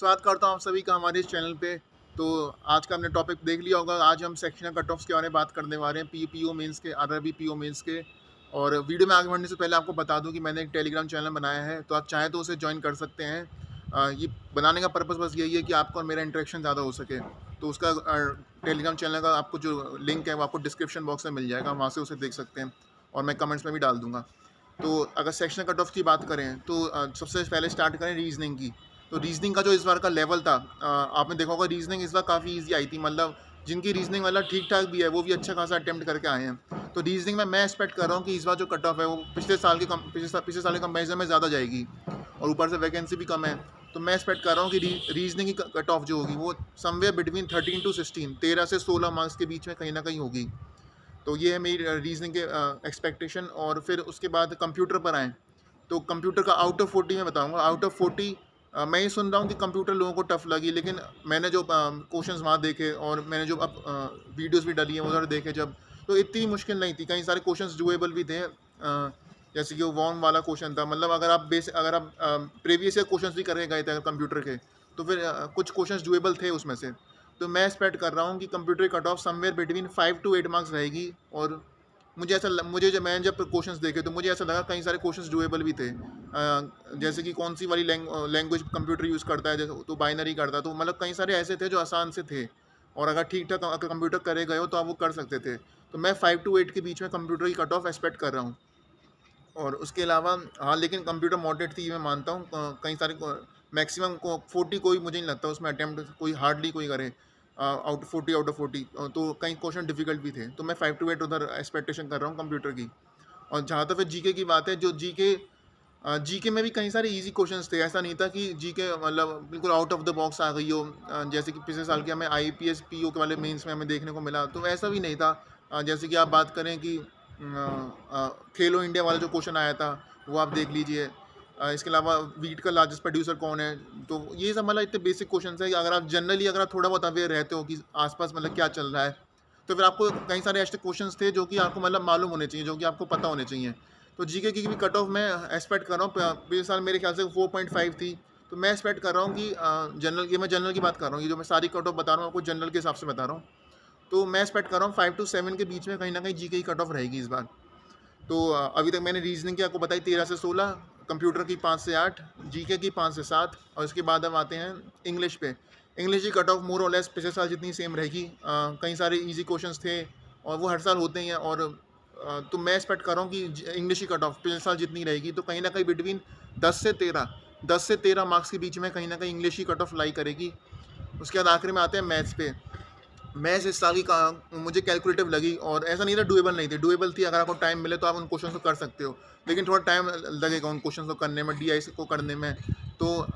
स्वागत करता हूँ आप सभी का हमारे इस चैनल पे। तो आज का हमने टॉपिक देख लिया होगा। आज हम सेक्शनल कट ऑफ्स के बारे में बात करने वाले हैं, पीओ मेंस के, आरआरबी पीओ मेंस के। और वीडियो में आगे बढ़ने से पहले आपको बता दूं कि मैंने एक टेलीग्राम चैनल बनाया है, तो आप चाहें तो उसे ज्वाइन कर सकते हैं। ये बनाने का पर्पज़ बस यही है कि आपको और मेरा इंटरेक्शन ज़्यादा हो सके। तो उसका टेलीग्राम चैनल का आपको जो लिंक है वो आपको डिस्क्रिप्शन बॉक्स में मिल जाएगा, वहाँ से उसे देख सकते हैं और मैं कमेंट्स में भी डाल दूँगा। तो अगर सेक्शनल कट ऑफ की बात करें तो सबसे पहले स्टार्ट करें रीजनिंग की। तो रीजनिंग का जो इस बार का लेवल था, आपने देखा होगा रीजनिंग इस बार काफ़ी इजी आई थी। मतलब जिनकी रीजनिंग मतलब ठीक ठाक भी है वो भी अच्छा खासा अटेम्प्ट करके आए हैं। तो रीजनिंग में मैं एक्सपेक्ट कर रहा हूँ कि इस बार जो कट ऑफ है वो पिछले साल के कंपेरिजन में ज़्यादा जाएगी, और ऊपर से वैकेंसी भी कम है। तो मैं एक्सपेक्ट कर रहा हूँ कि रीजनिंग की कट ऑफ जो होगी वो समवेयर बिटवीन 13 टू 16, 13 से 16 मार्क्स के बीच में कहीं ना कहीं होगी। तो ये है मेरी रीजनिंग के एक्सपेक्टेशन। और फिर उसके बाद कंप्यूटर पर आएँ, तो कंप्यूटर का आउट ऑफ 40 मैं बताऊंगा। आउट ऑफ 40 मैं ये सुन रहा हूँ कि कंप्यूटर लोगों को टफ लगी, लेकिन मैंने जो क्वेश्चंस वहाँ देखे और मैंने जो अब वीडियोस भी डाली हैं उधर देखे जब, तो इतनी मुश्किल नहीं थी। कई सारे क्वेश्चंस डुएबल भी थे। जैसे कि वो वॉर्म वाला क्वेश्चन था। मतलब अगर आप प्रीवियस ईयर क्वेश्चंस भी करके गए थे कंप्यूटर के, तो फिर कुछ क्वेश्चंस डुएबल थे उसमें से। तो मैं एक्सपेक्ट कर रहा हूँ कि कंप्यूटर की cut off somewhere between 5 to 8 marks रहेगी। और मुझे जब मैंने जब क्वेश्चंस देखे तो मुझे ऐसा लगा कई सारे क्वेश्चंस डुएबल भी थे। जैसे कि कौन सी वाली लैंग्वेज कंप्यूटर यूज़ करता है, जैसे तो बाइनरी करता है। तो मतलब कई सारे ऐसे थे जो आसान से थे, और अगर ठीक ठाक अगर कंप्यूटर करे गए हो तो आप वो कर सकते थे। तो मैं 5 टू 8 के बीच में कंप्यूटर की कट ऑफ एक्सपेक्ट कर रहा हूँ। और उसके अलावा हाँ, लेकिन कंप्यूटर मॉडरेट थी, मैं मानता हूँ। कई सारे मैक्सिमम को 40 कोई मुझे नहीं लगता उसमें अटैम्प्ट कोई हार्डली कोई करे आउट 40 आउट ऑफ 40। तो कई क्वेश्चन डिफिकल्ट भी थे। तो मैं 5 टू 8 उधर एक्सपेक्टेशन कर रहा हूँ कंप्यूटर की। और जहाँ तक फिर जीके की बात है, जो जीके में भी कई सारे इजी क्वेश्चंस थे। ऐसा नहीं था कि जीके मतलब बिल्कुल आउट ऑफ द बॉक्स आ गई हो। जैसे कि पिछले साल के हमें आईपीएस पीओ के वाले मेंस में हमें देखने को मिला, तो ऐसा भी नहीं था। जैसे कि आप बात करें कि खेलो इंडिया वाला जो क्वेश्चन आया था वो आप देख लीजिए। इसके अलावा वीट का लार्जेस्ट प्रोड्यूसर कौन है। तो ये सब मतलब इतने बेसिक क्वेश्चन है कि अगर आप थोड़ा बहुत अवेयर रहते हो कि आसपास मतलब क्या चल रहा है, तो फिर आपको कई सारे ऐसे क्वेश्चंस थे जो कि आपको मतलब मालूम होने चाहिए, जो कि आपको पता होने चाहिए। तो जीके की भी कट ऑफ मैं एक्सपेक्ट कर रहा हूँ। पिछले साल मेरे ख्याल से 4.5 थी। तो मैं एक्सपेक्ट कर रहा हूँ कि मैं जनरल की बात कर रहा हूँ। ये जो मैं सारी कट ऑफ बता रहा हूँ आपको जनरल के हिसाब से बता रहा हूँ। तो मैं एक्सपेक्ट कर रहा हूँ 5 टू 7 के बीच में कहीं ना कहीं जीके की कट ऑफ रहेगी इस बार। तो अभी तक मैंने रीजनिंग की आपको बताई 13 से 16, कंप्यूटर की 5 से 8, जीके की 5 से 7, और इसके बाद हम आते हैं इंग्लिश पे। इंग्लिश की कट ऑफ मोर और लेस पिछले साल जितनी सेम रहेगी। कई सारे इजी क्वेश्चंस थे और वो हर साल होते ही हैं। और तो मैं एक्सपेक्ट कर रहा हूँ कि इंग्लिश की कट ऑफ पिछले साल जितनी रहेगी, तो कहीं ना कहीं बिटवीन 10 से 13 मार्क्स के बीच में कहीं ना कहीं इंग्लिश की कट ऑफ लाई करेगी। उसके बाद आखिर में आते हैं मैथ्स पे। मैथ्स इस साल की मुझे कैलकुलेटिव लगी, और ऐसा नहीं था डुएबल नहीं थी, डुएबल थी। अगर आपको टाइम मिले तो आप उन क्वेश्चन को कर सकते हो, लेकिन थोड़ा टाइम लगेगा उन क्वेश्चन को करने में, डीआई को करने में। तो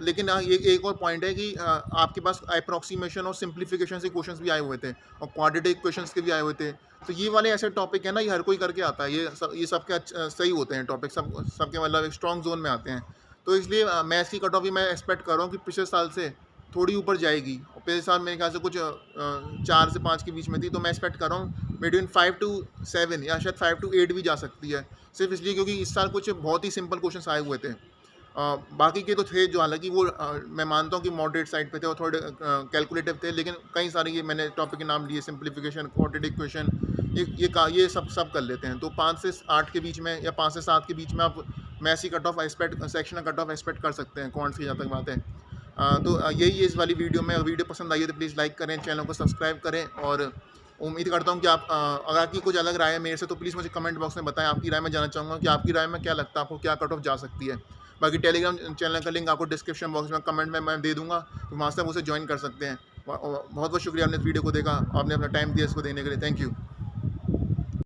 लेकिन ये एक और पॉइंट है कि आपके पास अप्रॉक्सीमेशन और सिंप्लीफिकेशन से क्वेश्चंस भी आए हुए थे, और क्वाड्रेटिक क्वेश्चंस के भी आए हुए थे। तो ये वाले ऐसे टॉपिक है ना, ये हर कोई करके आता है। ये सबके सही होते हैं टॉपिक, सबके मतलब एक स्ट्रॉन्ग जोन में आते हैं। तो इसलिए मैथ्स की कट ऑफ भी मैं एक्सपेक्ट कर रहा हूँ कि पिछले साल से थोड़ी ऊपर जाएगी। और पिछले साल मेरे ख्याल से कुछ 4 से 5 के बीच में थी। तो मैं एक्सपेक्ट कर रहा हूँ बिटवीन 5 टू 7 या शायद 5 टू 8 भी जा सकती है। सिर्फ इसलिए क्योंकि इस साल कुछ बहुत ही सिंपल क्वेश्चन आए हुए थे। बाकी के तो थे जो, हालांकि वो मैं मानता हूँ कि मॉडरेट साइड पे थे और थोड़े कैलकुलेटिव थे, लेकिन कई सारे ये मैंने टॉपिक के नाम लिए, सिंप्लीफिकेशन, क्वाड्रेटिक क्वेश्चन, ये सब कर लेते हैं। तो 5 से 8 के बीच में या 5 से 7 के बीच में आप मैथ्स की cut of expect, sectional cut off expect कर सकते हैं क्वांट्स की, जहाँ तक बात है। तो यही है इस वाली वीडियो में। अगर वीडियो पसंद आई है तो प्लीज़ लाइक करें, चैनल को सब्सक्राइब करें। और उम्मीद करता हूँ कि आप अगर आपकी कुछ अलग राय है मेरे से तो प्लीज़ मुझे कमेंट बॉक्स में बताएं। आपकी राय मैं जानना चाहूँगा कि आपकी राय में क्या लगता है, आपको क्या कट ऑफ जा सकती है। बाकी टेलीग्राम चैनल का लिंक आपको डिस्क्रिप्शन बॉक्स में कमेंट में मैं दे दूँगा, तो वहाँ से आप उसे ज्वाइन कर सकते हैं। बहुत बहुत शुक्रिया, आपने इस वीडियो को देखा, आपने अपना टाइम दिया इसको देने के लिए। Thank you.